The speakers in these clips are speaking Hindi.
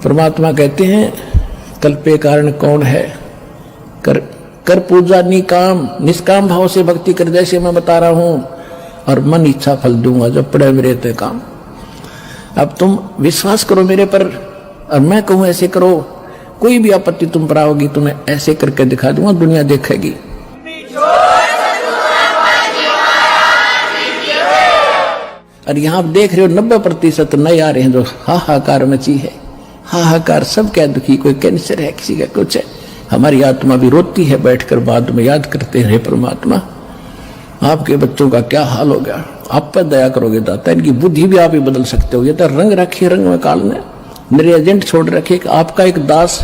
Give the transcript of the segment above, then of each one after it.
परमात्मा कहते हैं कल्पे कारण कौन है, कर पूजा निकाम, निष्काम भाव से भक्ति कर, जैसे मैं बता रहा हूं, और मन इच्छा फल दूंगा जब पड़े मेरे ते काम। अब तुम विश्वास करो मेरे पर, और मैं कहूं ऐसे करो, कोई भी आपत्ति तुम पर आओगी तो मैं ऐसे करके दिखा दूंगा, दुनिया देखेगी। और यहां आप देख रहे हो 90% नए आ रहे हैं जो हाहाकार मची है, हाहाकार, सब क्या दुखी, कोई कैंसर है, किसी का कुछ है। हमारी आत्मा भी रोती है बैठकर, बाद में याद करते हैं परमात्मा आपके बच्चों का क्या हाल हो गया, आप पर दया करोगे दाता, इनकी बुद्धि भी आप ही बदल सकते हो। ये तो रंग रखे, रंग में काल ने मेरे एजेंट छोड़ रखे, आपका एक दास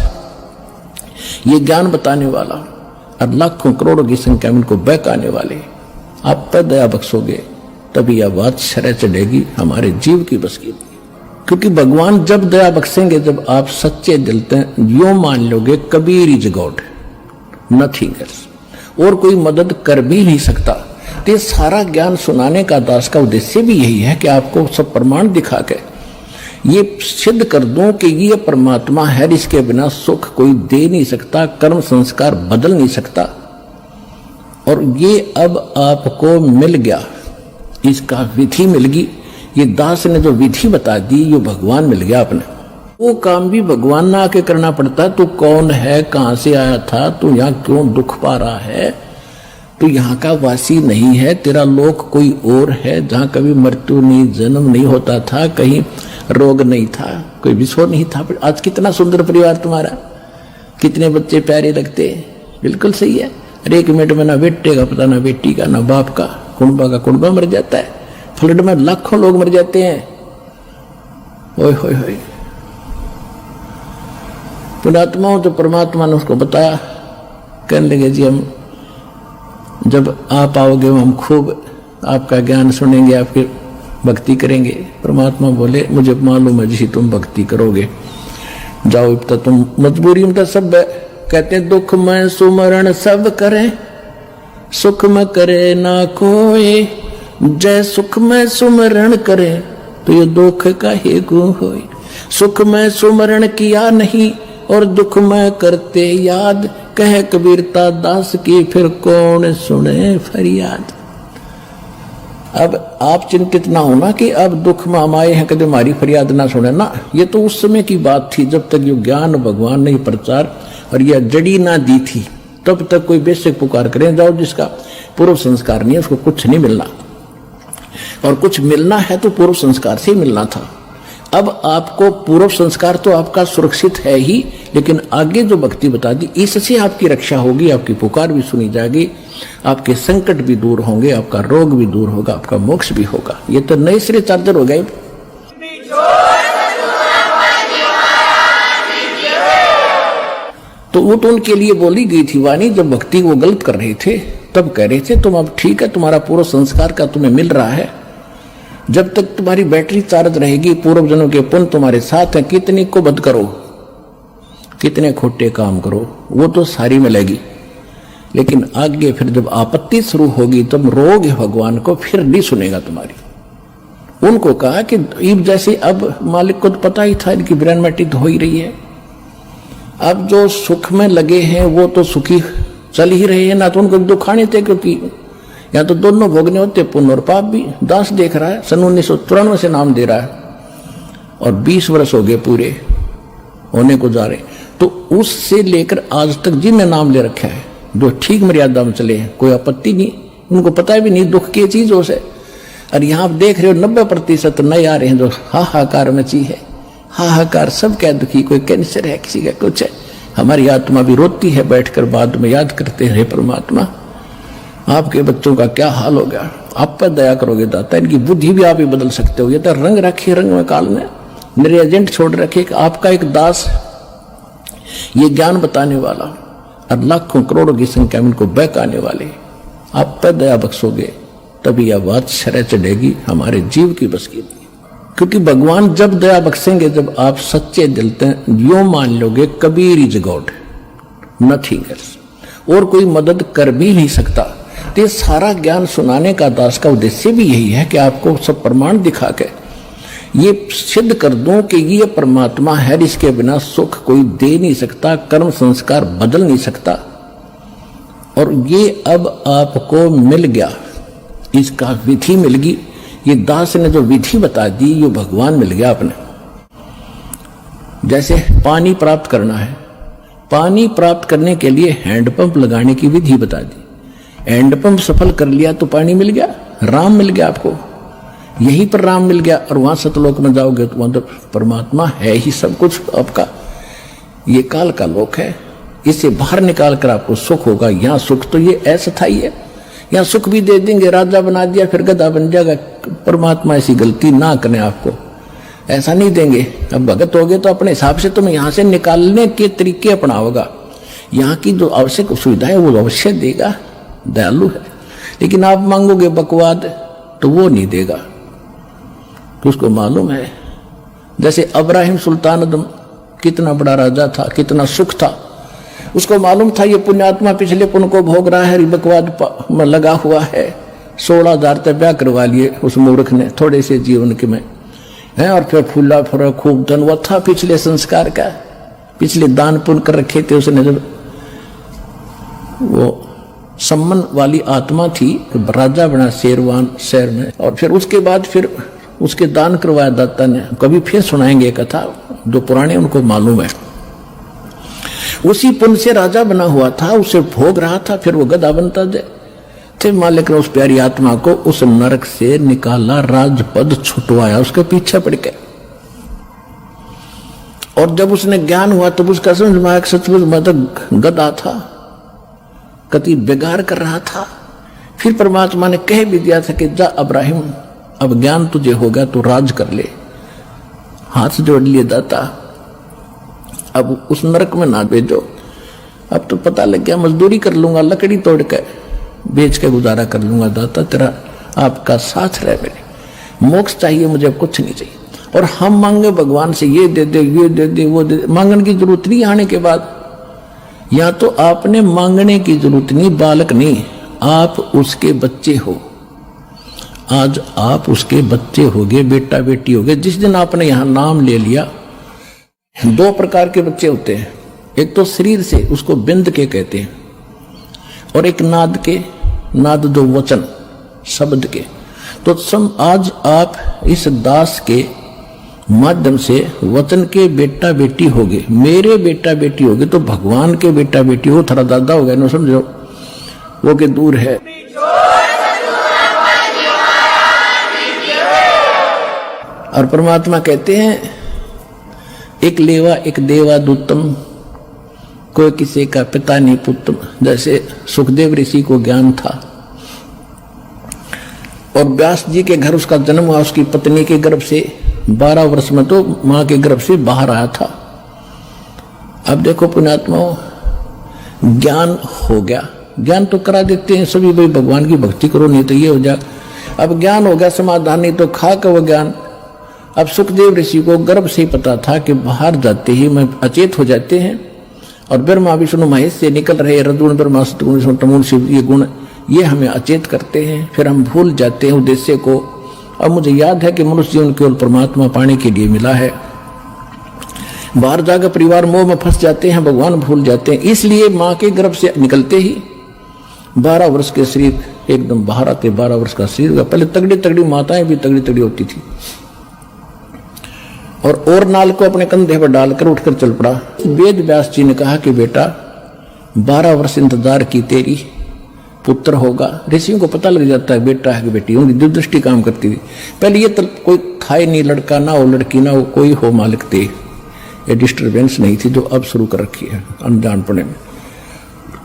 ये ज्ञान बताने वाला और लाखों करोड़ों की संख्या में इनको बहकाने वाले, आप पर दया बख्शोगे तभी यह बात शरह चढ़ेगी हमारे जीव की बस की। क्योंकि भगवान जब दया बख्शेंगे, जब आप सच्चे दिल से यो मान लोगे Kabir is God, nothing else, और कोई मदद कर भी नहीं सकता। तो ये सारा ज्ञान सुनाने का दास का उद्देश्य भी यही है कि आपको सब प्रमाण दिखा के ये सिद्ध कर दूं कि ये परमात्मा है, इसके बिना सुख कोई दे नहीं सकता, कर्म संस्कार बदल नहीं सकता। और ये अब आपको मिल गया, इसका विधि मिल गई, ये दास ने जो विधि बता दी, ये भगवान मिल गया अपने। वो काम भी भगवान ना आके करना पड़ता। तू कौन है, कहां से आया था, तू यहाँ क्यों दुख पा रहा है, तू यहाँ का वासी नहीं है, तेरा लोक कोई और है जहाँ कभी मृत्यु नहीं, जन्म नहीं होता था, कहीं रोग नहीं था, कोई विषो नहीं था। आज कितना सुंदर परिवार तुम्हारा, कितने बच्चे प्यारे लगते, बिल्कुल सही है। अरे एक मिनट में ना बेटे का पता, ना बेटी का, ना बाप का, कुंबा का कुंबा मर जाता है, फ्लड में लाखों लोग मर जाते हैं। ओए होए होए, पुण्यात्माओं तो परमात्मा ने उसको बताया, कहने लगे जी हम जब आप आओगे हम खूब आपका ज्ञान सुनेंगे, आपकी भक्ति करेंगे। परमात्मा बोले मुझे मालूम है जी तुम भक्ति करोगे, जाओ अब तक तुम मजबूरी में तो सब कहते हैं दुख में सुमरण सब करें, सुख में करे ना कोई, जय सुख में सुमरण करे तो ये दुख का ही गु होई। सुख में सुमरण किया नहीं और दुख में करते याद, कह कबीरता दास की फिर कौन सुने फरियाद। अब आप चिंतित ना होना कि अब दुख में हम आए हैं कभी हमारी फरियाद ना सुने ना, ये तो उस समय की बात थी जब तक ये ज्ञान भगवान ने प्रचार और यह जड़ी ना दी थी, तब तक कोई बेशक पुकार करें जाओ, जिसका पूर्व संस्कार नहीं है उसको कुछ नहीं मिलना, और कुछ मिलना है तो पूर्व संस्कार से ही मिलना था। अब आपको पूर्व संस्कार तो आपका सुरक्षित है ही, लेकिन आगे जो भक्ति बता दी इससे आपकी रक्षा होगी, आपकी पुकार भी सुनी जाएगी, आपके संकट भी दूर होंगे, आपका रोग भी दूर होगा, आपका मोक्ष भी होगा। ये तो नए सिरे चादर हो गए। तो वो तो उनके लिए बोली गई थी वाणी, जब भक्ति वो गलत कर रहे थे तब कह रहे थे तुम अब ठीक है, तुम्हारा पूर्व संस्कार का तुम्हें मिल रहा है, जब तक तुम्हारी बैटरी चार्ज रहेगी, पूर्व जन्म के पुण्य तुम्हारे साथ है, कितनी को बद करो, कितने खोटे काम करो, वो तो सारी मिलेगी। लेकिन आगे फिर जब आपत्ति शुरू होगी तब रोग भगवान को, फिर नहीं सुनेगा तुम्हारी। उनको कहा कि जैसे अब मालिक को तो पता ही था इनकी ब्रेन मैटिक हो ही रही है, अब जो सुख में लगे हैं वो तो सुखी चल ही रहे हैं ना, तो उनको दुखाने थे, क्योंकि यहाँ तो दोनों भोगने होते, पुण्य और पाप भी। दास देख रहा है सन 1994 से नाम दे रहा है और 20 वर्ष हो गए पूरे होने को जा रहे, तो उससे लेकर आज तक जिनने नाम ले रखा है जो ठीक मर्यादा में चले हैं, कोई आपत्ति नहीं, उनको पता भी नहीं दुख की चीजों से। और यहाँ आप देख रहे हो 90% नए आ रहे हैं जो हाहाकार मची है, हाहाकार, सब क्या दुखी, कोई कैंसर है, किसी का कुछ है। हमारी आत्मा भी रोती है बैठकर, बाद में याद करते हैं परमात्मा आपके बच्चों का क्या हाल हो गया, आप पर दया करोगे दाता, इनकी बुद्धि भी आप ही बदल सकते हो। ये तो रंग रखे, रंग में काल ने मेरे एजेंट छोड़ रखे, आपका एक दास ये ज्ञान बताने वाला और लाखों करोड़ों की संख्या में इनको बहकाने वाले, आप पर दया बख्शोगे तभी यह बात शरह चढ़ेगी हमारे जीव की बस की। क्योंकि भगवान जब दया बख्शेंगे, जब आप सच्चे दिल से यो मान लोगे Kabir is God, nothing else, और कोई मदद कर भी नहीं सकता। तो ये सारा ज्ञान सुनाने का दास का उद्देश्य भी यही है कि आपको सब प्रमाण दिखा के ये सिद्ध कर दूं कि ये परमात्मा है, इसके बिना सुख कोई दे नहीं सकता, कर्म संस्कार बदल नहीं सकता। और ये अब आपको मिल गया, इसका विधि मिल गई। ये दास ने जो विधि बता दी, ये भगवान मिल गया आपने। जैसे पानी प्राप्त करना है, पानी प्राप्त करने के लिए हैंडपंप लगाने की विधि बता दी। हैंडपंप सफल कर लिया तो पानी मिल गया, राम मिल गया आपको। यहीं पर राम मिल गया और वहां सतलोक में जाओगे तो वहां तो परमात्मा है ही सब कुछ आपका। ये काल का लोक है, इसे बाहर निकाल कर आपको सुख होगा। यहाँ सुख तो ये अस्थायी है, यहाँ सुख भी दे देंगे, राजा बना दिया फिर गधा बन जाएगा। परमात्मा ऐसी गलती ना करने, आपको ऐसा नहीं देंगे। अब भगत हो गए तो अपने हिसाब से तुम्हें यहाँ से निकालने के तरीके अपनाओगा। यहाँ की जो आवश्यक सुविधा है वो अवश्य देगा, दयालु है। लेकिन आप मांगोगे बकवाद तो वो नहीं देगा। तो उसको मालूम है, जैसे अब्राहिम सुल्तान अदम कितना बड़ा राजा था, कितना सुख था, उसको मालूम था ये पुण्यात्मा पिछले पुण्य को भोग रहा है, बकवाद में लगा हुआ है। 16,000 तक ब्याह करवा लिए उस मूर्ख ने थोड़े से जीवन के में है। और फिर फूला फुरा खूब धन वो था पिछले संस्कार का, पिछले दान पुण्य कर रखे थे उसने। जब वो सम्मान वाली आत्मा थी, राजा बना शेरवान शहर में। और फिर उसके बाद फिर उसके दान करवाया दाता ने। कभी फिर सुनाएंगे कथा, जो पुराने उनको मालूम है। उसी पुण्य से राजा बना हुआ था, उसे भोग रहा था, फिर वो गधा बनता थे। मालिक ने उस प्यारी आत्मा को उस नरक से निकाला, राजपद छुटवाया, उसके पीछे पड़ के। और जब उसने ज्ञान हुआ तब उसका समझ में आया कि सचमुच मैं तो गधा था, कति बेगार कर रहा था। फिर परमात्मा ने कह भी दिया था कि जा अब्राहिम, अब ज्ञान तुझे होगा तो राज कर ले। हाथ जोड़ लिए दाता, अब उस नरक में ना भेजो। अब तो पता लग गया, मजदूरी कर लूंगा, लकड़ी तोड़ के बेच के गुजारा कर लूंगा। दाता तेरा आपका साथ रहे, मेरे मोक्ष चाहिए मुझे, कुछ नहीं चाहिए। और हम मांगे भगवान से ये दे दे, ये दे दे, वो दे दे, मांगने की जरूरत नहीं। आने के बाद या तो आपने मांगने की जरूरत नहीं, बालक नहीं, आप उसके बच्चे हो। आज आप उसके बच्चे होगे, बेटा बेटी होगे। जिस दिन आपने यहां नाम ले लिया, 2 प्रकार के बच्चे होते हैं। एक तो शरीर से, उसको बिंद के कहते हैं, और एक नाद के, नाद जो वचन शब्द के। तो आज आप इस दास के माध्यम से वचन के बेटा बेटी होगे, मेरे बेटा बेटी होगे। तो भगवान के बेटा बेटी हो, थोड़ा दादा हो गया ना, समझो वो के दूर है। और परमात्मा कहते हैं एक लेवा एक देवा दूतम, कोई किसी का पिता नहीं पुत्र। जैसे सुखदेव ऋषि को ज्ञान था और व्यास जी के घर उसका जन्म हुआ, उसकी पत्नी के गर्भ से 12 वर्ष में तो मां के गर्भ से बाहर आया था। अब देखो पुण्यात्माओं, ज्ञान हो गया, ज्ञान तो करा देते हैं सभी, भाई भगवान की भक्ति करो नहीं तो ये हो जाए। अब ज्ञान हो गया, समाधान नहीं तो खा का वो ज्ञान। अब सुखदेव ऋषि को गर्भ से ही पता था कि बाहर जाते ही मैं अचेत हो जाते हैं, और ब्रह्मा विष्णु महेश से निकल रहे रजगुण ब्रह्मा सतगुण तमोगुण शिव, ये गुण ये हमें अचेत करते हैं, फिर हम भूल जाते हैं उद्देश्य को। अब मुझे याद है कि मनुष्य जीवन केवल परमात्मा पाने के लिए मिला है। बाहर जाकर परिवार मोह में फंस जाते हैं, भगवान भूल जाते हैं। इसलिए माँ के गर्भ से निकलते ही 12 वर्ष के शरीर एकदम बाहर आते, 12 वर्ष का शरीर का। पहले तगड़ी तगड़ी माताएं भी तगड़ी तगड़ी होती थी, और नाल को अपने कंधे पर डालकर उठकर चल पड़ा। वेद व्यास जी ने कहा कि बेटा 12 वर्ष इंतजार की, तेरी पुत्र होगा। ऋषियों को पता लग जाता है बेटा है कि बेटी, उनकी दुर्दृष्टि काम करती थी। पहले ये तो कोई था ही नहीं, लड़का ना हो लड़की ना हो, कोई हो मालिक थे, ये डिस्टर्बेंस नहीं थी जो अब शुरू कर रखी है अनजानपने में।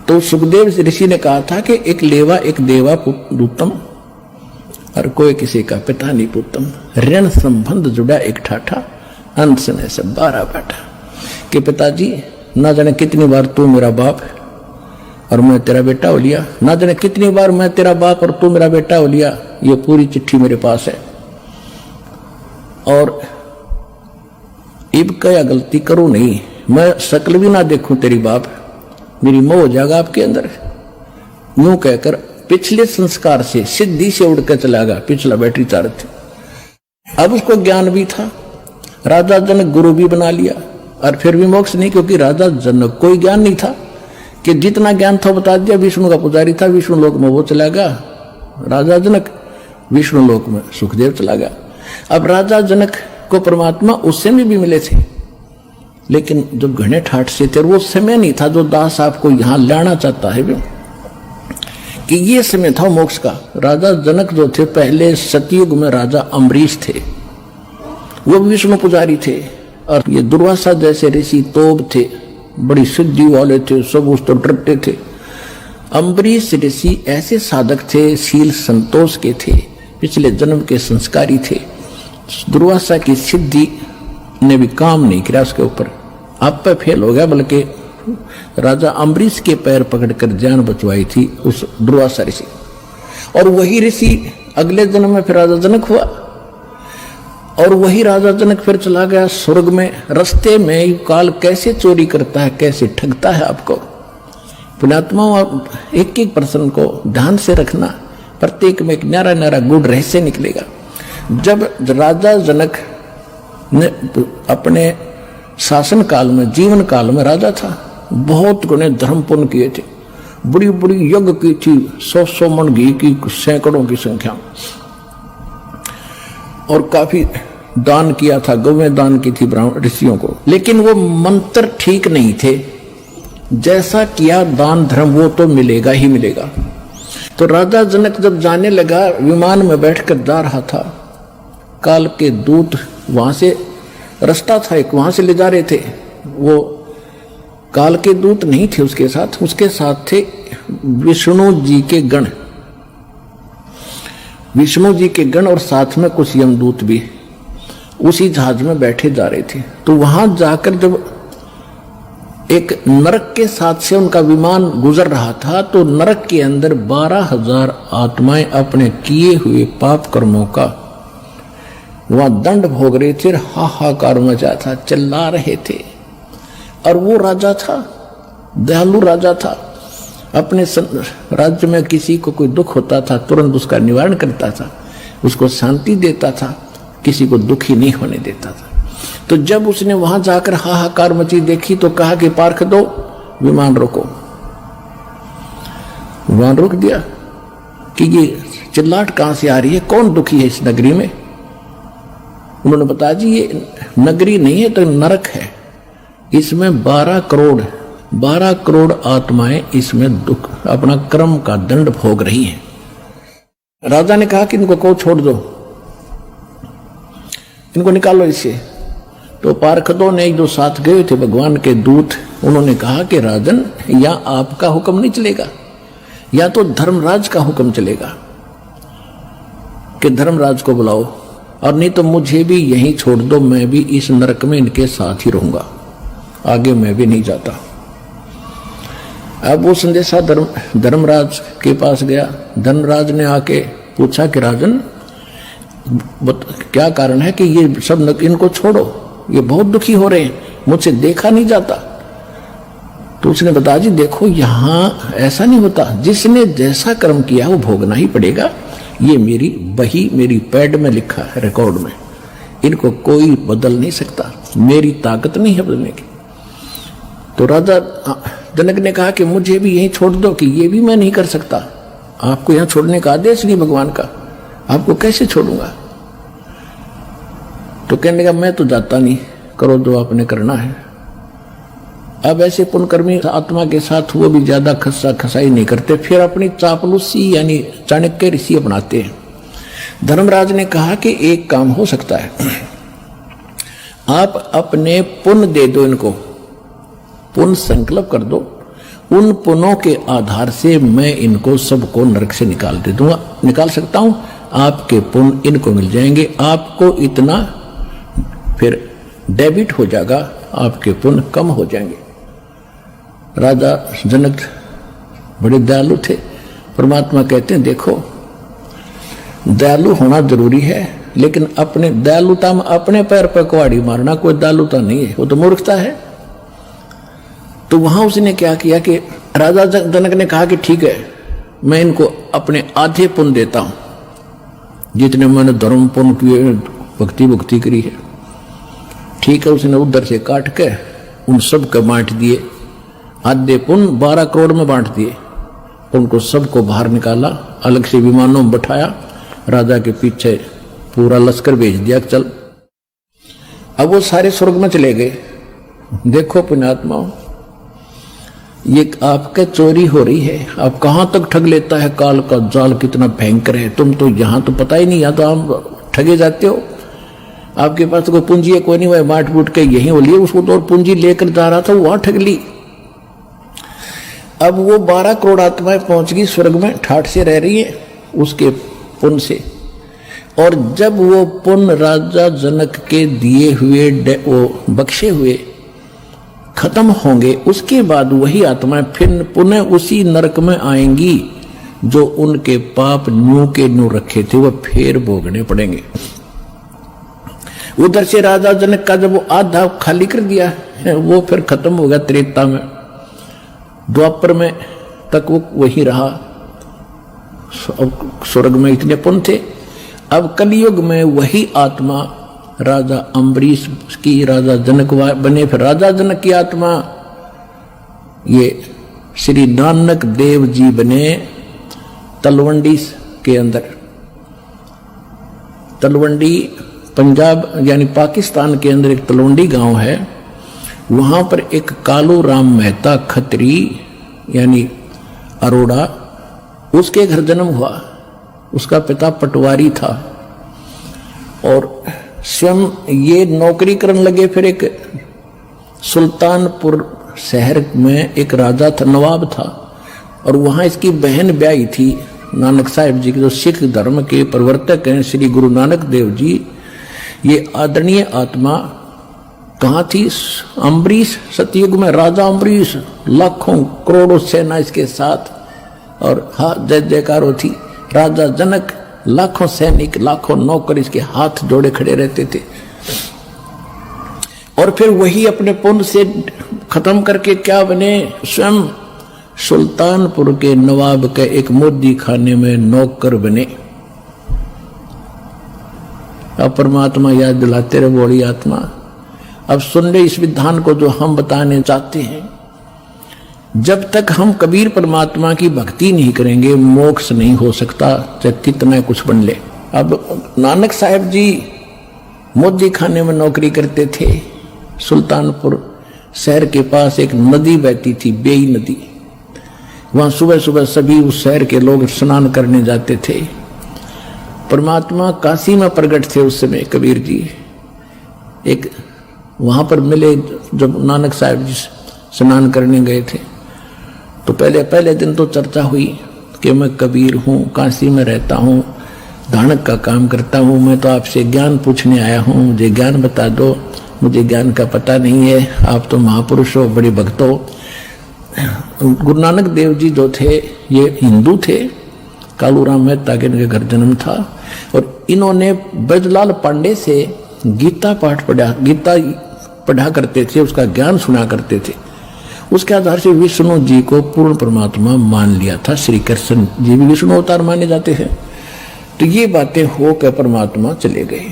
तो सुखदेव ऋषि ने कहा था कि एक लेवा एक देवा दूतम, और कोई किसी का पिता नहीं पुत्रम। ऋण संबंध जुड़ा एक ठाठा, अंत से सब 12 बैठा कि पिताजी ना जाने कितनी बार तू मेरा बाप और मैं तेरा बेटा हो लिया, ना जाने कितनी बार मैं तेरा बाप और तू मेरा बेटा हो लिया। ये पूरी चिट्ठी मेरे पास है, और इब क्या गलती करूं नहीं, मैं शक्ल भी ना देखूं तेरी बाप, मेरी मोह हो जाएगा आपके अंदर। यूं कहकर पिछले संस्कार से सिद्धि से उड़ कर चला गया। पिछला बैटरी चार्ज थी, अब उसको ज्ञान भी था, राजा जनक गुरु भी बना लिया, और फिर भी मोक्ष नहीं, क्योंकि राजा जनक कोई ज्ञान नहीं था कि जितना ज्ञान था बता दिया। विष्णु का पुजारी था, विष्णु लोक में वो चला गया राजा जनक, विष्णु लोक में सुखदेव चला गया। अब राजा जनक को परमात्मा उस समय भी मिले थे, लेकिन जब घने ठाठ से थे, वो समय नहीं था जो दास आपको यहां लाना चाहता है कि ये समय था मोक्ष का। राजा जनक जो थे पहले सतयुग में राजा अम्बरीश थे, वो विष्णु पुजारी थे, और ये दुर्वासा जैसे ऋषि तोब थे, बड़ी सिद्धि वाले थे, सब उस तो डरते थे। अम्बरीश ऋषि ऐसे साधक थे, शील संतोष के थे, पिछले जन्म के संस्कारी थे। दुर्वासा की सिद्धि ने भी काम नहीं किया उसके ऊपर, आप पे फेल हो गया, बल्कि राजा अम्बरीश के पैर पकड़कर जान बचवाई थी उस दुर्वासा ऋषि। और वही ऋषि अगले जन्म में फिर राजा जनक हुआ, और वही राजा जनक फिर चला गया स्वर्ग में। रास्ते में काल कैसे चोरी करता है, कैसे ठगता है आपको। पुण्यात्माओं, एक एक प्रश्न को ध्यान से रखना, प्रत्येक में एक न्यारा न्यारा गुड़ रहस्य निकलेगा। जब राजा जनक ने अपने शासन काल में, जीवन काल में राजा था, बहुत गुने धर्म पुण्य किए थे, बड़ी बड़ी यज्ञ की थी, 100 मन घी की, सैकड़ों की संख्या में, और काफी दान किया था, गौवें दान की थी ब्राह्मण ऋषियों को। लेकिन वो मंत्र ठीक नहीं थे, जैसा किया दान धर्म वो तो मिलेगा ही मिलेगा। तो राजा जनक जब जाने लगा, विमान में बैठकर जा रहा था, काल के दूत वहां से, रास्ता था एक, वहां से ले जा रहे थे। वो काल के दूत नहीं थे उसके साथ थे विष्णु जी के गण, विष्णु जी के गण, और साथ में कुछ यमदूत भी उसी जहाज में बैठे जा रहे थे। तो वहां जाकर जब एक नरक के साथ से उनका विमान गुजर रहा था, तो नरक के अंदर 12,000 आत्माएं अपने किए हुए पाप कर्मों का वहां दंड भोग रहे थे, हाहाकार मचा था, चिल्ला रहे थे। और वो राजा था, दयालु राजा था, अपने राज्य में किसी को कोई दुख होता था तुरंत उसका निवारण करता था, उसको शांति देता था, किसी को दुखी नहीं होने देता था। तो जब उसने वहां जाकर हाहाकार मची देखी, तो कहा कि पार्क दो, विमान रोको। विमान रोक दिया कि ये चिल्लाहट कहां से आ रही है, कौन दुखी है इस नगरी में। उन्होंने बताया जी ये नगरी नहीं है तो नरक है, इसमें 12 करोड़ आत्माएं इसमें दुख अपना कर्म का दंड भोग रही हैं। राजा ने कहा कि इनको को छोड़ दो, इनको निकालो इससे। तो पार्षदों ने जो साथ गए थे भगवान के दूत, उन्होंने कहा कि राजन, या आपका हुक्म नहीं चलेगा, या तो धर्मराज का हुक्म चलेगा कि धर्मराज को बुलाओ, और नहीं तो मुझे भी यहीं छोड़ दो, मैं भी इस नरक में इनके साथ ही रहूंगा, आगे मैं भी नहीं जाता। अब वो संदेशा धर्मराज के पास गया। धर्मराज ने आके पूछा कि राजन, क्या कारण है कि ये सब इनको छोड़ो, ये बहुत दुखी हो रहे हैं, मुझसे देखा नहीं जाता। तो उसने बताया जी देखो, यहां ऐसा नहीं होता, जिसने जैसा कर्म किया वो भोगना ही पड़ेगा। ये मेरी बही, मेरी पैड में लिखा है, रिकॉर्ड में, इनको कोई बदल नहीं सकता, मेरी ताकत नहीं है बदलने की। तो राजा जनक ने कहा कि मुझे भी यहीं छोड़ दो, कि ये भी मैं नहीं कर सकता, आपको यहां छोड़ने का आदेश नहीं भगवान का, आपको कैसे छोड़ूंगा। तो कहने लगा मैं तो जाता नहीं, करो जो आपने करना है। अब ऐसे पुण्यकर्मी आत्मा के साथ वो भी ज्यादा खस्सा खसाई नहीं करते, फिर अपनी चापलूसी यानी चाणक्य ऋषि अपनाते हैं। धर्मराज ने कहा कि एक काम हो सकता है, आप अपने पुण्य दे दो इनको, पुण्य संकल्प कर दो, उन पुण्यों के आधार से मैं इनको सबको नरक से निकाल सकता हूं, आपके पुण्य इनको मिल जाएंगे, आपको इतना फिर डेबिट हो जाएगा, आपके पुण्य कम हो जाएंगे। राजा जनक बड़े दयालु थे। परमात्मा कहते हैं देखो, दयालु होना जरूरी है, लेकिन अपने दयालुता में अपने पैर पर कुहाड़ी मारना कोई दयालुता नहीं है, वो तो मूर्खता है। तो वहां उसने क्या किया कि राजा जनक ने कहा कि ठीक है, मैं इनको अपने आधे पुण्य देता हूं, जितने मैंने धर्म पुण्य किए भक्ति भक्ति करी है। ठीक है, उसने उधर से काट के उन सब को बांट दिए, आधे पुण्य 12 करोड़ में बांट दिए। उनको सबको बाहर निकाला, अलग से विमानों में बैठाया, राजा के पीछे पूरा लश्कर भेज दिया, चल। अब वो सारे स्वर्ग में चले गए। देखो पुण्यात्माओं, ये आपके चोरी हो रही है, आप कहां तक ठग लेता है, काल का जाल कितना भयंकर है। तुम तो यहां तो पता ही नहीं, या तो आप ठगे जाते हो, आपके पास तो कोई पूंजी है कोई नहीं, वह बांट बूट के यहीं हो लिए, उसको तो और पूंजी लेकर जा रहा था, वहां ठग ली। अब वो 12 करोड़ आत्माएं पहुंच गई स्वर्ग में, ठाठ से रह रही है उसके पुण्य से। और जब वो पुण्य राजा जनक के दिए हुए वो बख्शे हुए खत्म होंगे, उसके बाद वही आत्माएं फिर पुनः उसी नरक में आएंगी जो उनके पाप न्यू के न्यू रखे थे, वो फिर भोगने पड़ेंगे। उधर से राजा जनक का जब वो आधा खाली कर दिया है, वो फिर खत्म हो गया त्रेता में। द्वापर में तक वो वही रहा, स्वर्ग में इतने पुण्य थे। अब कलयुग में वही आत्मा राजा अम्बरीश की राजा जनक बने, फिर राजा जनक की आत्मा ये श्री नानक देव जी बने तलवंडी के अंदर। तलवंडी पंजाब यानी पाकिस्तान के अंदर एक तलवंडी गांव है, वहां पर एक कालू राम मेहता खत्री यानी अरोड़ा, उसके घर जन्म हुआ। उसका पिता पटवारी था और स्वयं ये नौकरी करने लगे। फिर एक सुल्तानपुर शहर में एक राजा था, नवाब था, और वहां इसकी बहन ब्याही थी नानक साहिब जी के, जो सिख धर्म के प्रवर्तक हैं श्री गुरु नानक देव जी। ये आदरणीय आत्मा कहाँ थी? अम्बरीश, सतयुग में राजा अम्बरीश, लाखों करोड़ों सेना इसके साथ, और जय जयकार होती। राजा जनक, लाखों सैनिक, लाखों नौकर इसके हाथ जोड़े खड़े रहते थे। और फिर वही अपने पुण्य से खत्म करके क्या बने? स्वयं सुल्तानपुर के नवाब के एक मोदी खाने में नौकर बने। अब परमात्मा याद दिलाते रहे, बोली आत्मा अब सुन ले इस विधान को जो हम बताने चाहते हैं। जब तक हम कबीर परमात्मा की भक्ति नहीं करेंगे, मोक्ष नहीं हो सकता, चाहे कितना कुछ बन ले। अब नानक साहिब जी मोदी खाने में नौकरी करते थे। सुल्तानपुर शहर के पास एक नदी बहती थी, बेई नदी। वहां सुबह सुबह सभी उस शहर के लोग स्नान करने जाते थे। परमात्मा काशी में प्रकट थे उस समय कबीर जी। एक वहां पर मिले, जब नानक साहिब जी स्नान करने गए थे तो पहले दिन तो चर्चा हुई कि मैं कबीर हूँ, काशी में रहता हूँ, धानक का काम करता हूँ, मैं तो आपसे ज्ञान पूछने आया हूँ, मुझे ज्ञान बता दो, मुझे ज्ञान का पता नहीं है, आप तो महापुरुष हो, बड़े भक्त हो। गुरु नानक देव जी जो थे ये हिंदू थे, कालूराम मेहता के इनके घर जन्म था, और इन्होंने ब्रजलाल पांडे से गीता पाठ पढ़ा, गीता पढ़ा करते थे, उसका ज्ञान सुना करते थे। उसके आधार से विष्णु जी को पूर्ण परमात्मा मान लिया था। श्री कृष्ण जी भी विष्णु अवतार माने जाते हैं। तो ये बातें होकर परमात्मा चले गए।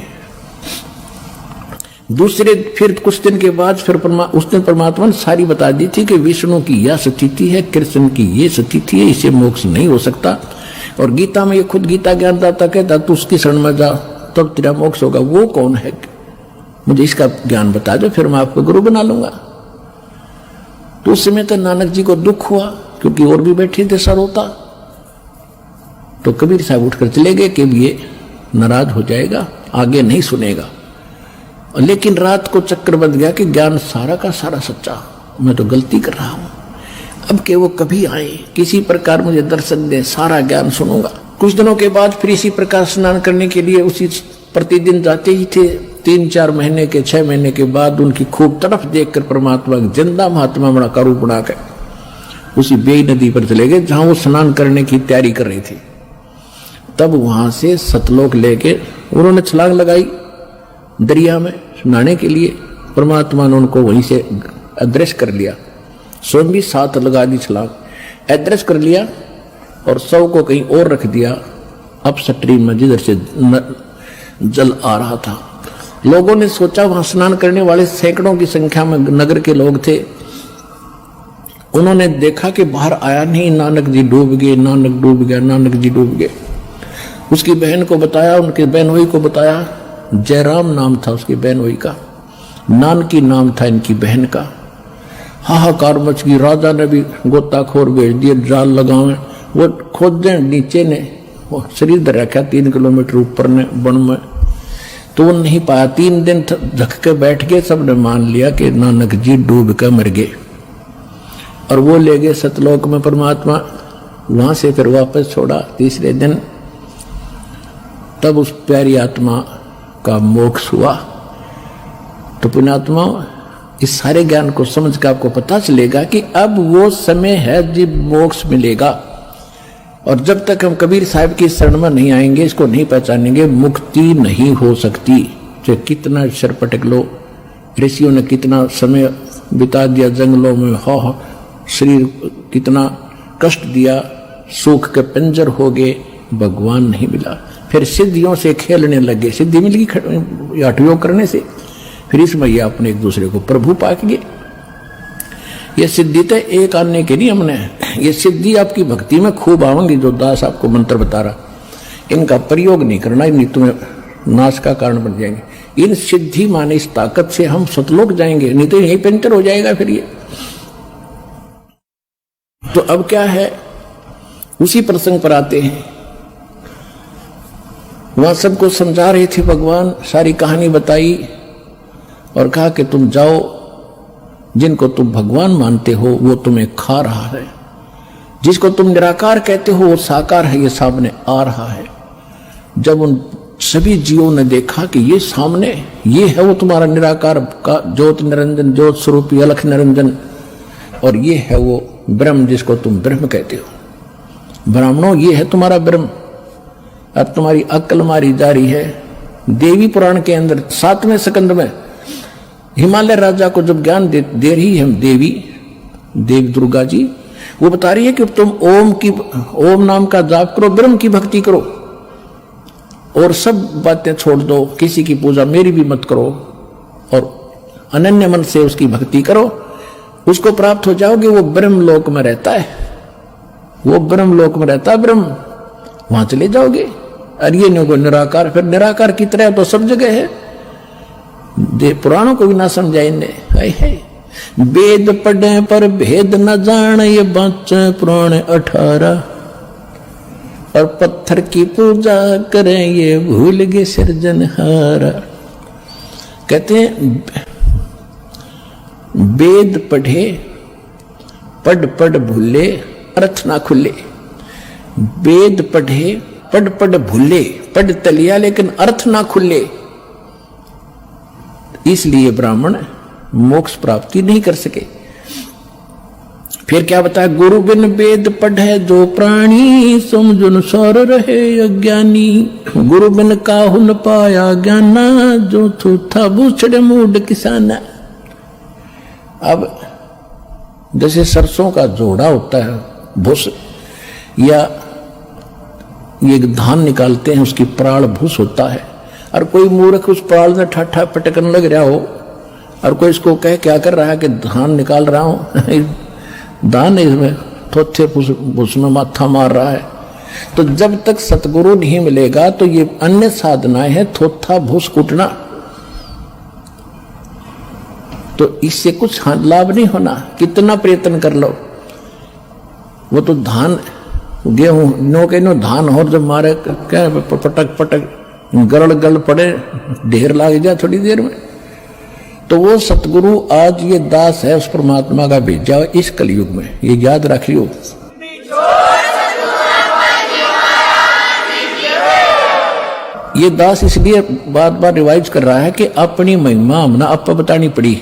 दूसरे फिर कुछ दिन के बाद फिर उस दिन परमात्मा ने सारी बता दी थी कि विष्णु की यह स्थिति है, कृष्ण की ये स्थिति है, इसे मोक्ष नहीं हो सकता। और गीता में ये खुद गीता ज्ञानदाता कहता तू उसकी शरण में जा तब तेरा मोक्ष होगा। वो कौन है? मुझे इसका ज्ञान बता दो, फिर मैं आपको गुरु बना लूंगा। तो उस समय तो नानक जी को दुख हुआ, क्योंकि और भी बैठे थे सरोता। तो कबीर साहब उठकर चले गए कि ये नाराज हो जाएगा, आगे नहीं सुनेगा। लेकिन रात को चक्कर बंध गया कि ज्ञान सारा का सारा सच्चा, मैं तो गलती कर रहा हूं। अब के वो कभी आए, किसी प्रकार मुझे दर्शन दे, सारा ज्ञान सुनूंगा। कुछ दिनों के बाद फिर इसी प्रकार स्नान करने के लिए उसी प्रतिदिन जाते ही थे। 3-4 महीने के 6 महीने के बाद उनकी खूब तरफ देखकर परमात्मा जिंदा महात्मा बड़ा का रूप बनाकर उसी बेई नदी पर चले गए, जहां वो स्नान करने की तैयारी कर रही थी। तब वहां से सतलोक लेके उन्होंने छलांग लगाई दरिया में नहाने के लिए। परमात्मा ने उनको वहीं से अदृश्य कर लिया, स्वयं भी साथ लगा दी छलांग, अदृश्य कर लिया और शव को कहीं और रख दिया। अब स्ट्रीम में जिधर से जल आ रहा था, लोगों ने सोचा, वहां स्नान करने वाले सैकड़ों की संख्या में नगर के लोग थे। उन्होंने देखा कि बाहर आया नहीं, नानक जी डूब गए, नानक डूब गया, नानक जी डूब गए। उसकी बहन को बताया, उनके बहनोई को बताया। जयराम नाम था उसकी बहनोई का, नानकी नाम था इनकी बहन का। हाहाकार मच गई। राजा ने भी गोताखोर भेज दिए, जाल लगावे। वो खोदे नीचे ने, वो शरीर धर रखा 3 किलोमीटर ऊपर ने बन में, तो वो नहीं पाया। 3 दिन धक के बैठ गए। सबने मान लिया कि नानक जी डूब कर मर गए, और वो ले गए सतलोक में परमात्मा। वहां से फिर वापस छोड़ा 3रे दिन। तब उस प्यारी आत्मा का मोक्ष हुआ। तो पुण्यात्मा, इस सारे ज्ञान को समझ कर आपको पता चलेगा कि अब वो समय है जब मोक्ष मिलेगा। और जब तक हम कबीर साहब की शरण में नहीं आएंगे, इसको नहीं पहचानेंगे, मुक्ति नहीं हो सकती। चाहे कितना शर पटक लो, ऋषियों ने कितना समय बिता दिया जंगलों में, हो शरीर कितना कष्ट दिया, सुख के पंजर हो गए, भगवान नहीं मिला। फिर सिद्धियों से खेलने लगे, सिद्धि मिल गई हठयोग करने से। फिर इसमें ये अपने एक दूसरे को प्रभु पाक गए। ये सिद्धि तो एक आने के नहीं, हमने ये सिद्धि आपकी भक्ति में खूब आवेंगी। जो दास आपको मंत्र बता रहा, इनका प्रयोग नहीं करना, नहीं तुम्हें नाश का कारण बन जाएंगे। इन सिद्धि माने इस ताकत से हम सतलोक जाएंगे, नहीं तो यही पंचर हो जाएगा फिर ये। तो अब क्या है, उसी प्रसंग पर आते हैं। वहां सबको समझा रहे थे भगवान, सारी कहानी बताई और कहा कि तुम जाओ, जिनको तुम भगवान मानते हो वो तुम्हें खा रहा है, जिसको तुम निराकार कहते हो वो साकार है, ये सामने आ रहा है। जब उन सभी जीवों ने देखा कि ये सामने, ये है वो तुम्हारा निराकार का ज्योत निरंजन, ज्योत स्वरूपी अलख निरंजन, और ये है वो ब्रह्म जिसको तुम ब्रह्म कहते हो। ब्राह्मणों, ये है तुम्हारा ब्रह्म। अब तुम्हारी अक्ल मारी जा रही है। देवी पुराण के अंदर 7वें स्कंद में हिमालय राजा को जब ज्ञान दे रही है देवी दुर्गा जी, वो बता रही है कि तुम ओम नाम का जाप करो, ब्रह्म की भक्ति करो, और सब बातें छोड़ दो, किसी की पूजा मेरी भी मत करो, और अनन्य मन से उसकी भक्ति करो, उसको प्राप्त हो जाओगे। वो ब्रह्म लोक में रहता है, वो ब्रह्म लोक में रहता है ब्रह्म, वहां चले जाओगे। और ये नहीं को निराकार, फिर निराकार की तरह तो सब जगह है। पुराणों को भी ना समझाए है। वेद पढ़े पर भेद न जान, ये बाँचे पुराण 18, और पत्थर की पूजा करें ये भूल गए सिरजनहारा। कहते हैं वेद पढ़े, पढ़ भूले, अर्थ ना खुले। वेद पढ़े, पढ़ भूले, पढ़ तलिया लेकिन अर्थ ना खुले, इसलिए ब्राह्मण मोक्ष प्राप्ति नहीं कर सके। फिर क्या बताया, गुरु बिन वेद पढ़े जो प्राणी, समझुन सौर रहे अज्ञानी। गुरु बिन काहु न पाया ज्ञाना, जो थूथा बूछड़े मूड किसाना। अब जैसे सरसों का जोड़ा होता है, भूस, या ये धान निकालते हैं, उसकी प्राण भूस होता है, और कोई मूर्ख उस प्राण में ठाठा पटकन लग रहा हो, और कोई इसको कहे क्या कर रहा है कि धान निकाल रहा हूं धान इसमें थोथे भूस में माथा मार रहा है। तो जब तक सतगुरु नहीं मिलेगा तो ये अन्य साधनाएं हैं, थोथा भूस कूटना, तो इससे कुछ लाभ नहीं होना, कितना प्रयत्न कर लो। वो तो धान गेहूं नो के नो धान हो, जब मारे क्या पटक पटक गड़ पड़े, ढेर लाग जाए थोड़ी देर में। तो वो सतगुरु आज ये दास है उस परमात्मा का भेजा इस कलयुग में, ये याद रखियो। ये दास इसलिए बार बार रिवाइज कर रहा है कि अपनी महिमा हमने आप बतानी पड़ी।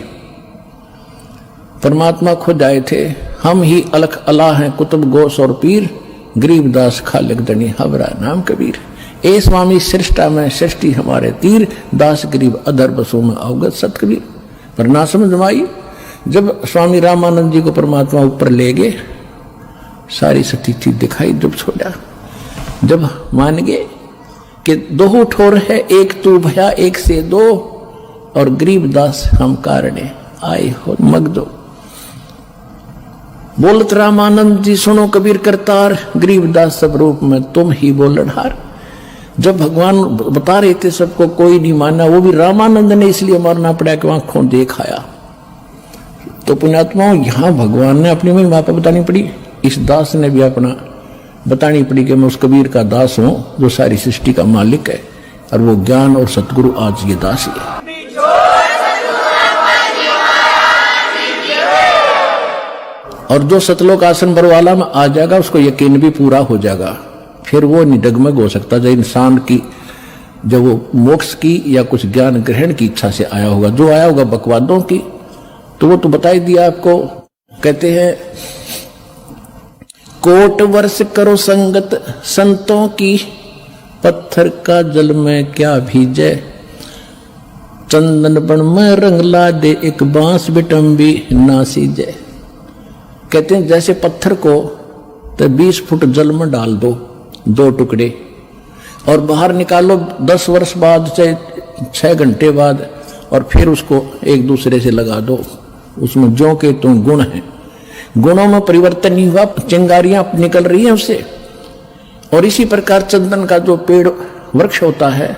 परमात्मा खुद आए थे, हम ही अलख अल्लाह हैं, कुतुब गोस और पीर, गरीबदास खालिक दनी हबरा नाम कबीर। ए स्वामी सृष्टा में सृष्टि हमारे तीर, दास गरीब अधर बसों में अवगत सत कबीर। पर ना समझ में आई, जब स्वामी रामानंद जी को परमात्मा ऊपर ले गए, सारी स्थिति दिखाई, जब छोड़ा, जब मान गए कि दो ठोर है, एक तू भया एक से दो, और गरीबदास हम कारणे आए हो मगदो। बोलत रामानंद जी सुनो कबीर करतार, गरीबदास सब रूप में तुम ही बोलनहार। जब भगवान बता रहे थे सबको, कोई नहीं माना, वो भी रामानंद ने इसलिए मारना पड़ा कि आंखों देखाया। तो पुण्यात्माओं, यहां भगवान ने अपनी महिमा पे बतानी पड़ी, इस दास ने भी अपना बतानी पड़ी कि मैं उस कबीर का दास हूं जो सारी सृष्टि का मालिक है, और वो ज्ञान और सतगुरु आज ये दास ही है। और जो सतलोक आसन बरवाला में आ जाएगा उसको यकीन भी पूरा हो जाएगा, फिर वो नहीं डगमग हो सकता जब इंसान की, जब वो मोक्ष की या कुछ ज्ञान ग्रहण की इच्छा से आया होगा। जो आया होगा बकवादों की, तो वो तो बता ही दिया आपको। कहते हैं कोट वर्ष करो संगत संतों की, पत्थर का जल में क्या भीजे, चंदन बन में रंग ला दे एक बांस बिटम्बी ना सीजे। कहते हैं जैसे पत्थर को तो 20 फुट जल में डाल दो, 2 टुकड़े, और बाहर निकालो 10 वर्ष बाद, चाहे 6 घंटे बाद, और फिर उसको एक दूसरे से लगा दो। उसमें जो के तुम गुण हैं, गुणों में परिवर्तन नहीं हुआ, चिंगारियां निकल रही हैं उससे। और इसी प्रकार चंदन का जो पेड़ वृक्ष होता है,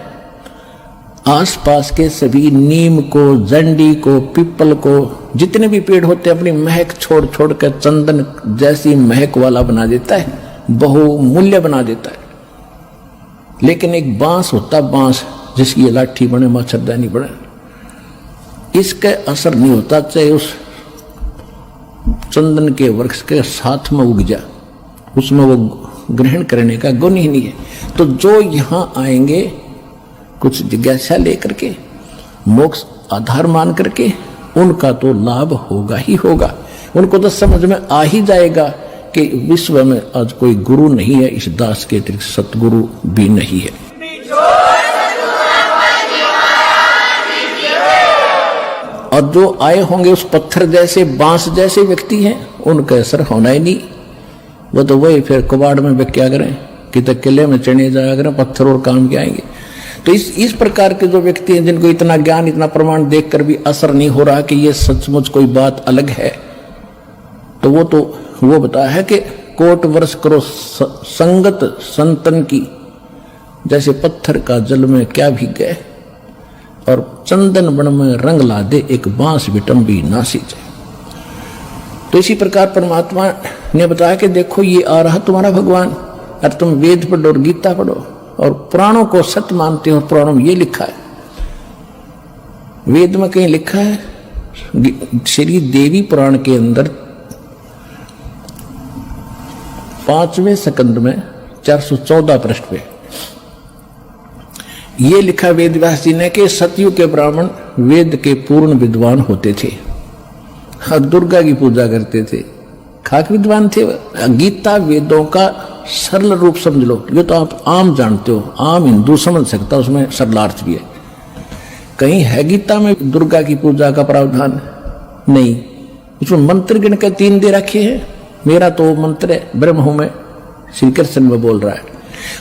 आसपास के सभी नीम को, जंडी को, पीपल को, जितने भी पेड़ होते हैं अपनी महक छोड़ छोड़ कर चंदन जैसी महक वाला बना देता है, बहुमूल्य बना देता है। लेकिन एक बांस होता, बांस जिसकी लाठी बने, मच्छरदानी बने, इसका असर नहीं होता चाहे उस चंदन के वृक्ष के साथ में उग जा, उसमें वो ग्रहण करने का गुण ही नहीं है। तो जो यहां आएंगे कुछ जिज्ञासा लेकर के, मोक्ष आधार मान करके, उनका तो लाभ होगा ही होगा। उनको तो समझ में आ ही जाएगा कि विश्व में आज कोई गुरु नहीं है, इस दास के अतिरिक्त सतगुरु भी नहीं है। और जो आए होंगे उस पत्थर जैसे, बांस जैसे व्यक्ति हैं, उनका असर होना ही नहीं। वो तो वही फिर कबाड़ में वे क्या करें, कि तो किले में चढ़े जाया करें, पत्थर और काम के आएंगे। तो इस प्रकार के जो व्यक्ति हैं जिनको इतना ज्ञान, इतना प्रमाण देखकर भी असर नहीं हो रहा कि ये सचमुच कोई बात अलग है, तो वो बताया है कि कोट वर्ष करो संगत संतन की, जैसे पत्थर का जल में क्या भीगे, और चंदन बन में रंग ला दे एक बांस बिटम्बी ना सींचे। तो इसी प्रकार परमात्मा ने बताया कि देखो ये आ रहा तुम्हारा भगवान, और तुम वेद पढ़ो और गीता पढ़ो और पुराणों को सत्य मानते हो। पुराणों में ये लिखा है, वेद में कहीं लिखा है, श्री देवी पुराण के अंदर 5वें स्कंद में 414 पृष्ठ पे ये लिखा वेद व्यास जी ने कि सतयुग के ब्राह्मण वेद के पूर्ण विद्वान होते थे और दुर्गा की पूजा करते थे, खाक विद्वान थे। गीता वेदों का सरल रूप समझ लो, ये तो आप आम जानते हो, आम हिंदू समझ सकता, उसमें सरलार्थ भी है। कहीं है गीता में दुर्गा की पूजा का प्रावधान? नहीं। उसमें मंत्र गिन के 3 दे रखे हैं। मेरा तो मंत्र है ब्रह्म हूं मैं, श्री कृष्ण में बोल रहा है।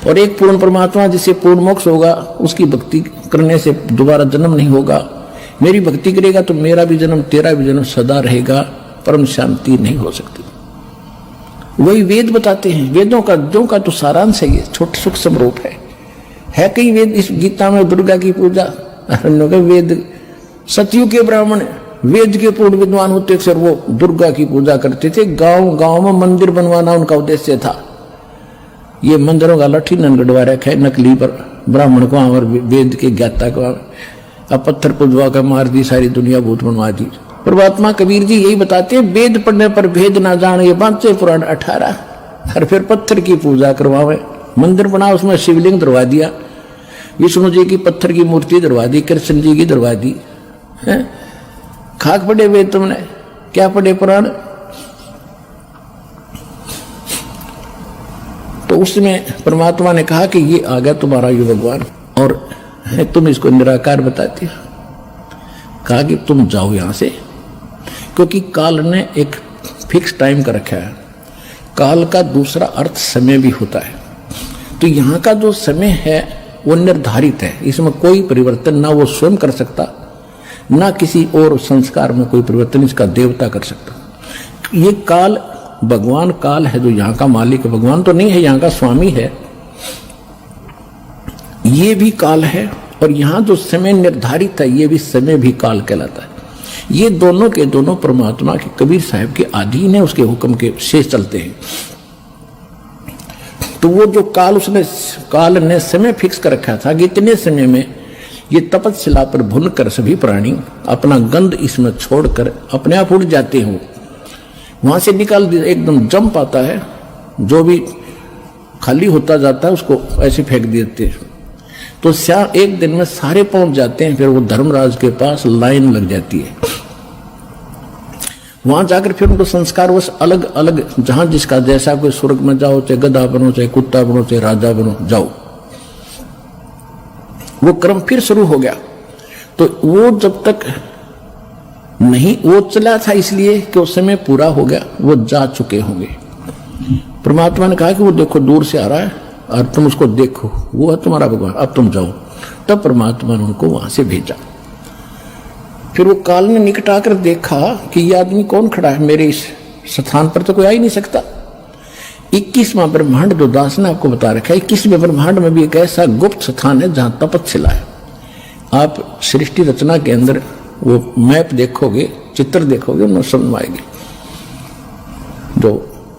और एक पूर्ण परमात्मा जिससे पूर्ण मोक्ष होगा, उसकी भक्ति करने से दोबारा जन्म नहीं होगा। मेरी भक्ति करेगा तो मेरा भी जन्म तेरा भी जन्म सदा रहेगा, परम शांति नहीं हो सकती। वही वेद बताते हैं। वेदों का तो सारांश है, ये छोटा सूक्ष्म रूप है कहीं वेद इस गीता में दुर्गा की पूजा? वेद सतयुग के ब्राह्मण वेद के पूर्ण विद्वान होते थे, वो दुर्गा की पूजा करते थे। गांव गांव में मंदिर बनवाना उनका उद्देश्य था। ये मंदिरों का लठी नंगड़वा रखा है नकली पर ब्राह्मण को और वेद के ज्ञाता को, अब पत्थर पुजवा कर मार दी, सारी दुनिया भूत बनवा दी। परमात्मा कबीर जी यही बताते हैं, वेद पढ़ने पर भेद ना जाने, ये 5 पुराण 18। और फिर पत्थर की पूजा करवावे, मंदिर बना, उसमें शिवलिंग दरवा दिया, विष्णु जी की पत्थर की मूर्ति दरवा दी, कृष्ण जी की दरवा दी। खाक पढ़े वेद तुमने, क्या पढ़े पुराण? तो उसमें परमात्मा ने कहा कि ये आ गया तुम्हारा ये भगवान, और तुम इसको निराकार बताते हो। कहा कि तुम जाओ यहां से, क्योंकि काल ने एक फिक्स टाइम का रखा है। काल का दूसरा अर्थ समय भी होता है। तो यहाँ का जो समय है वो निर्धारित है, इसमें कोई परिवर्तन ना वो स्वयं कर सकता ना किसी और संस्कार में कोई परिवर्तन इसका देवता कर सकता। ये काल भगवान काल है जो यहाँ का मालिक है, भगवान तो नहीं है, यहाँ का स्वामी है। ये भी काल है और यहाँ जो समय निर्धारित है ये भी समय भी काल कहलाता है। ये दोनों के दोनों परमात्मा के कबीर साहब के अधीन है, उसके हुक्म के से चलते हैं। तो वो जो काल ने समय फिक्स कर रखा था कि इतने समय में ये तपस्या पर भून कर सभी प्राणी अपना गंध इसमें छोड़कर अपने आप उड़ जाते हो, वहां से निकाल दिया, एकदम जंप आता है, जो भी खाली होता जाता है उसको ऐसे फेंक देते हैं। तो एक दिन में सारे पहुंच जाते हैं। फिर वो धर्मराज के पास लाइन लग जाती है, वहां जाकर फिर उनको संस्कार वश अलग अलग जहां जिसका जैसा, कोई स्वर्ग में जाओ, चाहे गधा बनो, चाहे कुत्ता बनो, चाहे राजा बनो, जाओ। वो क्रम फिर शुरू हो गया। तो वो जब तक नहीं, वो चला था इसलिए कि उस समय पूरा हो गया, वो जा चुके होंगे। परमात्मा ने कहा कि वो देखो दूर से आ रहा है और तुम उसको देखो, वो है तुम्हारा भगवान, अब तुम जाओ। तब परमात्मा ने उनको वहां से भेजा। फिर वो काल ने निकट आकर देखा कि ये आदमी कौन खड़ा है, मेरे इस स्थान पर तो कोई आ ही नहीं सकता। 21वां ब्रह्मांड जो दास ने आपको बता रखा है, 21वें ब्रह्मांड में भी एक ऐसा गुप्त स्थान है जहां तपस्या है। आप सृष्टि रचना के अंदर वो मैप देखोगे, चित्र देखोगे, उनमें समझ आएगी। जो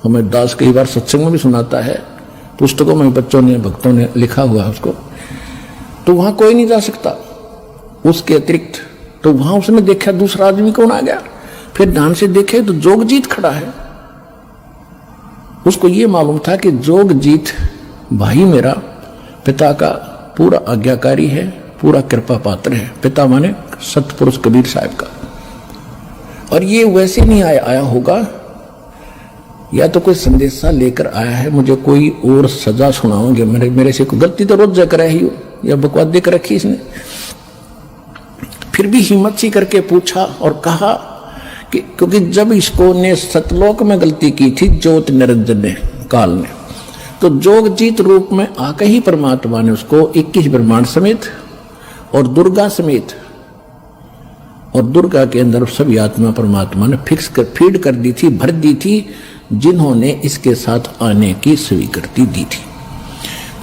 हमें दास कई बार सत्संग में भी सुनाता है, पुस्तकों में बच्चों ने, भक्तों ने लिखा हुआ है उसको। तो वहां कोई नहीं जा सकता उसके अतिरिक्त। तो वहां उसने देखा दूसरा आदमी कौन आ गया। फिर ध्यान से देखे तो जोगजीत खड़ा है। उसको ये मालूम था कि जोगजीत भाई मेरा पिता का पूरा आज्ञाकारी है, पूरा कृपा पात्र है। पिता माने सतपुरुष कबीर साहब का। और ये वैसे नहीं आया होगा, या तो कोई संदेशा लेकर आया है, मुझे कोई और सजा सुनाओगे, मेरे से कोई गलती तो रोज कर ही हो, या बकवास देकर रखी इसने। फिर भी हिम्मत सी करके पूछा और कहा कि क्योंकि जब इसको ने सतलोक में गलती की थी ज्योत निरंजन ने, काल ने, तो जोगजीत रूप में आकर ही परमात्मा ने उसको 21 ब्रह्मांड समेत और दुर्गा समेत, और दुर्गा के अंदर सभी आत्मा परमात्मा ने फीड कर दी थी, भर दी थी, जिन्होंने इसके साथ आने की स्वीकृति दी थी।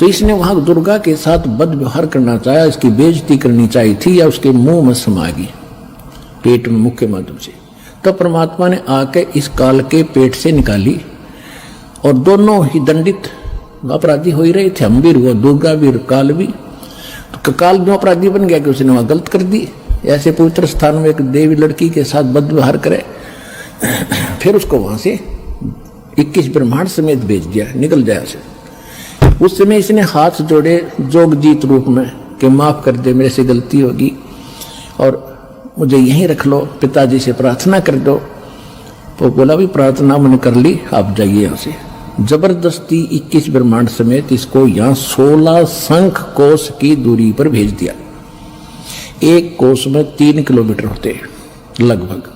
तो इसने वहां दुर्गा के साथ बद व्यवहार करना चाहा, इसकी बेइज्जती करनी चाहिए थी, या उसके मुंह में समा गई पेट में मुख के माध्यम से। तब परमात्मा ने आके इस काल के पेट से निकाली, और दोनों ही दंडित अपराधी हो ही रहे थे, हम भी हुआ, दुर्गा भी, काल भी। तो काल जो अपराधी बन गया कि उसने वहां गलत कर दी। ऐसे पवित्र स्थान में एक देवी लड़की के साथ बद व्यवहार करे, फिर उसको वहां से 21 ब्रह्मांड समेत भेज दिया, निकल जाए से। उस समय इसने हाथ जोड़े जोगजीत रूप में कि माफ कर दे, मेरे से गलती होगी और मुझे यहीं रख लो, पिताजी से प्रार्थना कर दो। तो बोला भी प्रार्थना मैंने कर ली, आप जाइए यहाँ से। जबरदस्ती 21 ब्रह्मांड समेत इसको यहाँ 16 शंख कोस की दूरी पर भेज दिया। एक कोस में 3 किलोमीटर होते हैं लगभग।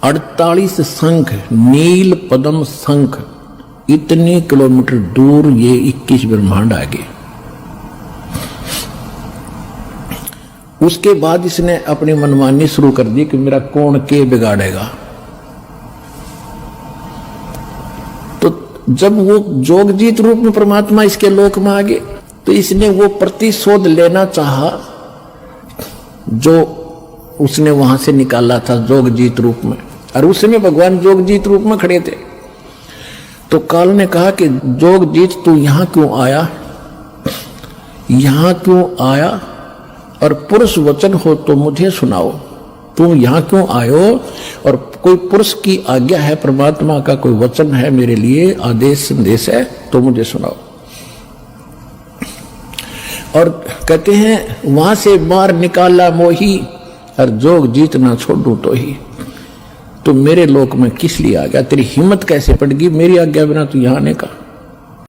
48 शंख, नील पद्म शंख, इतने किलोमीटर दूर ये 21 ब्रह्मांड आगे। उसके बाद इसने अपनी मनमानी शुरू कर दी कि मेरा कौन के बिगाड़ेगा। तो जब वो जोगजीत रूप में परमात्मा इसके लोक में आ गए, तो इसने वो प्रतिशोध लेना चाहा जो उसने वहां से निकाला था जोगजीत रूप में। और उस समय भगवान जोगजीत रूप में खड़े थे। तो काल ने कहा कि जोगजीत तू यहां क्यों आया, यहां क्यों आया, और पुरुष वचन हो तो मुझे सुनाओ। तुम यहां क्यों आयो, और कोई पुरुष की आज्ञा है, परमात्मा का कोई वचन है मेरे लिए, आदेश संदेश है, तो मुझे सुनाओ। और कहते हैं वहां से मार निकाला मोही, और जोगजीत ना छोड़ू तो ही। तो मेरे लोक में किस लिए आ गया, तेरी हिम्मत कैसे पड़ गई मेरी आज्ञा बिना तू यहां आने का।